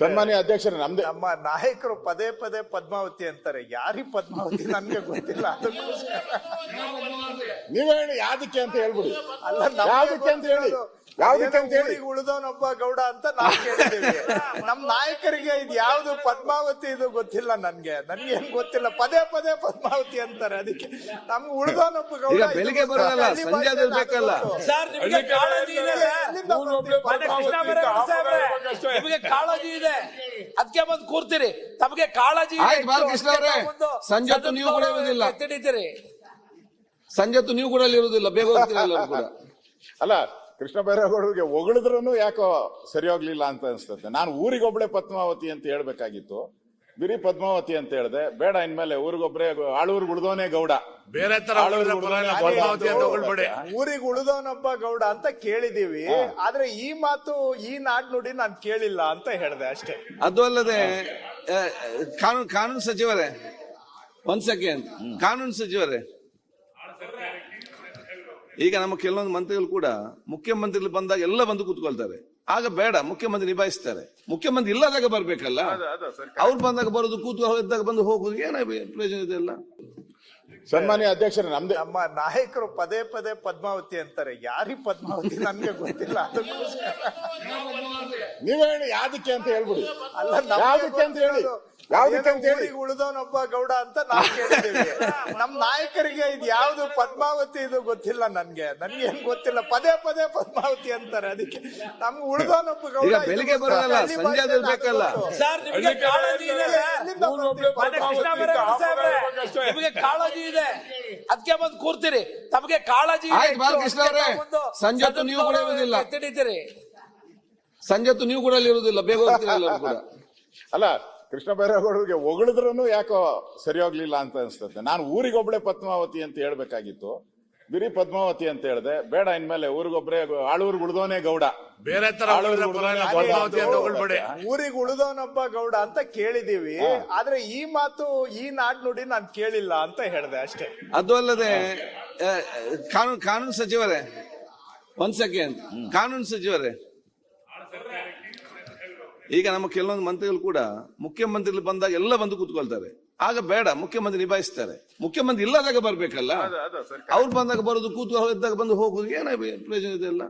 ಸನ್ಮಾನ್ಯ ಅಧ್ಯಕ್ಷರೇ, ನಮ್ಮ ನಾಯಕರು ಪದೇ ಪದೇ ಪದ್ಮಾವತಿ ಅಂತಾರೆ. ಯಾರಿಗೆ ಪದ್ಮಾವತಿ ನನ್ಗೆ ಗೊತ್ತಿಲ್ಲ. ಅದಕ್ಕೋಸ್ಕರ ನೀವೇ ಹೇಳಿ ಯಾವ್ದಕ್ಕೆ ಅಂತ ಹೇಳ್ಬಿಡಿ. ಅಲ್ಲ, ಯಾವ್ದಕ್ಕೆ ಅಂತ ಹೇಳಿ, ಯಾವ್ದಕ್ಕೆ ಅಂತ ಹೇಳಿ. ಉಳಿದವನೊಬ್ಬ ಗೌಡ ಅಂತ ನಾವು ಕೇಳಿದ್ದೀವಿ. ನಮ್ ನಾಯಕರಿಗೆ ಇದು ಯಾವ್ದು ಪದ್ಮಾವತಿ ಇದು ಗೊತ್ತಿಲ್ಲ. ನನ್ಗೆ ಏನ್ ಗೊತ್ತಿಲ್ಲ. ಪದೇ ಪದೇ ಪದ್ಮಾವತಿ ಅಂತಾರೆ. ಅದಕ್ಕೆ ನಮ್ಗೆ ಉಳಿದವನೊಬ್ಬ ಗೌಡ. ಈಗ ಬೆಳಿಗ್ಗೆ ಬರೋದಲ್ಲ, ಸಂಜೆ ಬೇಕಲ್ಲ ಸರ್. ನಿಮಗೆ ಕಾಳಜಿ ಇದೆ, ನಿಮಗೆ ಕಾಳಜಿ ಇದೆ, ಅದಕ್ಕೆ ಬಂದು ಕೂರ್ತೀರಿ. ತಮಗೆ ಕಾಳಜಿ ಆಯ್ತು ಬಾಲಕೃಷ್ಣ ಅವರೇ, ಸಂಜೆ ಹೊತ್ತು ನೀವು ಕೂಡ ಇರುವುದಿಲ್ಲ. ತಿಳಿತೀರಿ, ಸಂಜೆ ಹೊತ್ತು ನೀವು ಕೂಡ ಇರುವುದಿಲ್ಲ, ಬೇಗ ಹೋಗ್ತೀರಿ ಎಲ್ಲರೂ ಕೂಡ. ಅಲ್ಲ, ಕೃಷ್ಣ ಬೈರೇಗೌಡರಿಗೆ ಹೊಗಳಿದ್ರು ಯಾಕೋ ಸರಿ ಹೋಗ್ಲಿಲ್ಲ ಅಂತ ಅನ್ಸ್ತದೆ. ನಾನು ಊರಿಗೊಬ್ಳೆ ಪದ್ಮಾವತಿ ಅಂತ ಹೇಳ್ಬೇಕಾಗಿತ್ತು, ಬಿರಿ ಪದ್ಮಾವತಿ ಅಂತ ಹೇಳ್ದೆ. ಬೇಡ, ಇನ್ಮೇಲೆ ಊರಿಗೊಬ್ರೆ ಆಳೂರ್ಗ್ ಉಳ್ದವನೇ ಗೌಡ, ಬೇರೆ ತರ ಊರಿಗೆ ಉಳಿದವನೊಬ್ಬ ಗೌಡ ಅಂತ ಕೇಳಿದೀವಿ. ಆದ್ರೆ ಈ ಮಾತು, ಈ ನಾಡ್ನುಡಿ ನಾನು ಕೇಳಿಲ್ಲ ಅಂತ ಹೇಳ್ದೆ ಅಷ್ಟೇ. ಅದು ಅಲ್ಲದೆ ಕಾನೂನು ಸಚಿವರೇ, ಒಂದ್ ಸೆಕೆಂಡ್. ಕಾನೂನು ಸಚಿವರೇ, ಈಗ ನಮ್ಮ ಕೆಲವೊಂದು ಮಂತ್ರಿಗಳು ಕೂಡ ಮುಖ್ಯಮಂತ್ರಿಗಳು ಬಂದಾಗ ಎಲ್ಲ ಬಂದು ಕೂತ್ಕೊಳ್ತಾರೆ. ಆಗ ಬೇಡ, ಮುಖ್ಯಮಂತ್ರಿ ನಿಭಾಯಿಸ್ತಾರೆ. ಮುಖ್ಯಮಂತ್ರಿ ಇಲ್ಲದಾಗ ಬರ್ಬೇಕಲ್ಲ, ಅವ್ರು ಬಂದಾಗ ಬರೋದು, ಕೂತ್ಕೊಳ್ಳಿದ್ದಾಗ ಬಂದು ಹೋಗುದು, ಏನ ಪ್ರಯೋಜನ ಇದೆ ಎಲ್ಲ. ಸನ್ಮಾನ್ಯ ಅಧ್ಯಕ್ಷರೇ, ನಮ್ಮ ನಾಯಕರು ಪದೇ ಪದೇ ಪದ್ಮಾವತಿ ಅಂತಾರೆ. ಯಾರಿಗೆ ಪದ್ಮಾವತಿ ನನ್ಗೆ ಗೊತ್ತಿಲ್ಲ. ಅದಕ್ಕೋಸ್ಕರ ನೀವೇ ಹೇಳಿ ಯಾವ್ದಕ್ಕೆ ಅಂತ ಹೇಳ್ಬಿಡಿ. ಅಲ್ಲ, ಯಾವ್ದಕ್ಕೆ ಅಂತ ಹೇಳಿ, ಯಾವ್ದಕ್ಕೆ ಅಂತ ಹೇಳಿ. ಉಳಿದವನೊಬ್ಬ ಗೌಡ ಅಂತ ನಾವು ಕೇಳಿದ್ದೀವಿ. ನಮ್ ನಾಯಕರಿಗೆ ಇದು ಯಾವ್ದು ಪದ್ಮಾವತಿ ಇದು ಗೊತ್ತಿಲ್ಲ. ನನ್ಗೆ ಏನ್ ಗೊತ್ತಿಲ್ಲ. ಪದೇ ಪದೇ ಪದ್ಮಾವತಿ ಅಂತಾರೆ. ಅದಕ್ಕೆ ನಮ್ಗೆ ಉಳಿದವನೊಬ್ಬ ಗೌಡ. ಈಗ ಬೆಳಿಗ್ಗೆ ಬರೋದಲ್ಲ, ಸಂಜೆ ಬೇಕಲ್ಲ. ಸರ್. ನಿಮಗೆ ಕಾಳಜಿ ಇದೆ, ನಿಮಗೆ ಕಾಳಜಿ ಇದೆ, ಅದಕ್ಕೆ ಬಂದು ಕೂರ್ತೀರಿ. ತಮಗೆ ಕಾಳಜಿ ಆಯ್ತು ಬಾಲಕೃಷ್ಣ ಅವರೇ, ಸಂಜೆ ಹೊತ್ತು ನೀವು ಕೂಡ ಇರುವುದಿಲ್ಲ. ತಿಳಿತೀರಿ, ಸಂಜೆ ಹೊತ್ತು ನೀವು ಕೂಡ ಇರುವುದಿಲ್ಲ, ಬೇಗ ಹೋಗ್ತೀರಿ ಎಲ್ಲರೂ ಕೂಡ. ಅಲ್ಲ, ಕೃಷ್ಣ ಬೈರೇಗೌಡರಿಗೆ ಹೊಗಳಿದ್ರು ಯಾಕೋ ಸರಿ ಹೋಗ್ಲಿಲ್ಲ ಅಂತ ಅನ್ಸ್ತದೆ. ನಾನು ಊರಿಗೊಬ್ಳೆ ಪದ್ಮಾವತಿ ಅಂತ ಹೇಳ್ಬೇಕಾಗಿತ್ತು, ಬಿರಿ ಪದ್ಮಾವತಿ ಅಂತ ಹೇಳ್ದೆ. ಬೇಡ, ಇನ್ಮೇಲೆ ಊರಿಗೊಬ್ರೆ ಆಳೂರ್ಗ್ ಉಳ್ದವನೇ ಗೌಡ, ಬೇರೆ ತರ ಊರಿಗೆ ಉಳಿದವನೊಬ್ಬ ಗೌಡ ಅಂತ ಕೇಳಿದೀವಿ. ಆದ್ರೆ ಈ ಮಾತು, ಈ ನಾಡ್ನುಡಿ ನಾನು ಕೇಳಿಲ್ಲ ಅಂತ ಹೇಳ್ದೆ ಅಷ್ಟೇ. ಅದು ಅಲ್ಲದೆ ಕಾನೂನು ಸಚಿವರೇ, ಒಂದ್ ಸೆಕೆಂಡ್. ಕಾನೂನು ಸಚಿವರೇ, ಈಗ ನಮ್ಮ ಕೆಲವೊಂದು ಮಂತ್ರಿಗಳು ಕೂಡ ಮುಖ್ಯಮಂತ್ರಿಗಳು ಬಂದಾಗ ಎಲ್ಲ ಬಂದು ಕೂತ್ಕೊಳ್ತಾರೆ. ಆಗ ಬೇಡ, ಮುಖ್ಯಮಂತ್ರಿ ನಿಭಾಯಿಸ್ತಾರೆ. ಮುಖ್ಯಮಂತ್ರಿ ಇಲ್ಲದಾಗ ಬರ್ಬೇಕಲ್ಲ, ಅವ್ರು ಬಂದಾಗ ಬರೋದು, ಕೂತ್ಕೊಳ್ಳಿದ್ದಾಗ ಬಂದು ಹೋಗುದು, ಏನ ಪ್ರಯೋಜನ ಇದೆ ಎಲ್ಲ.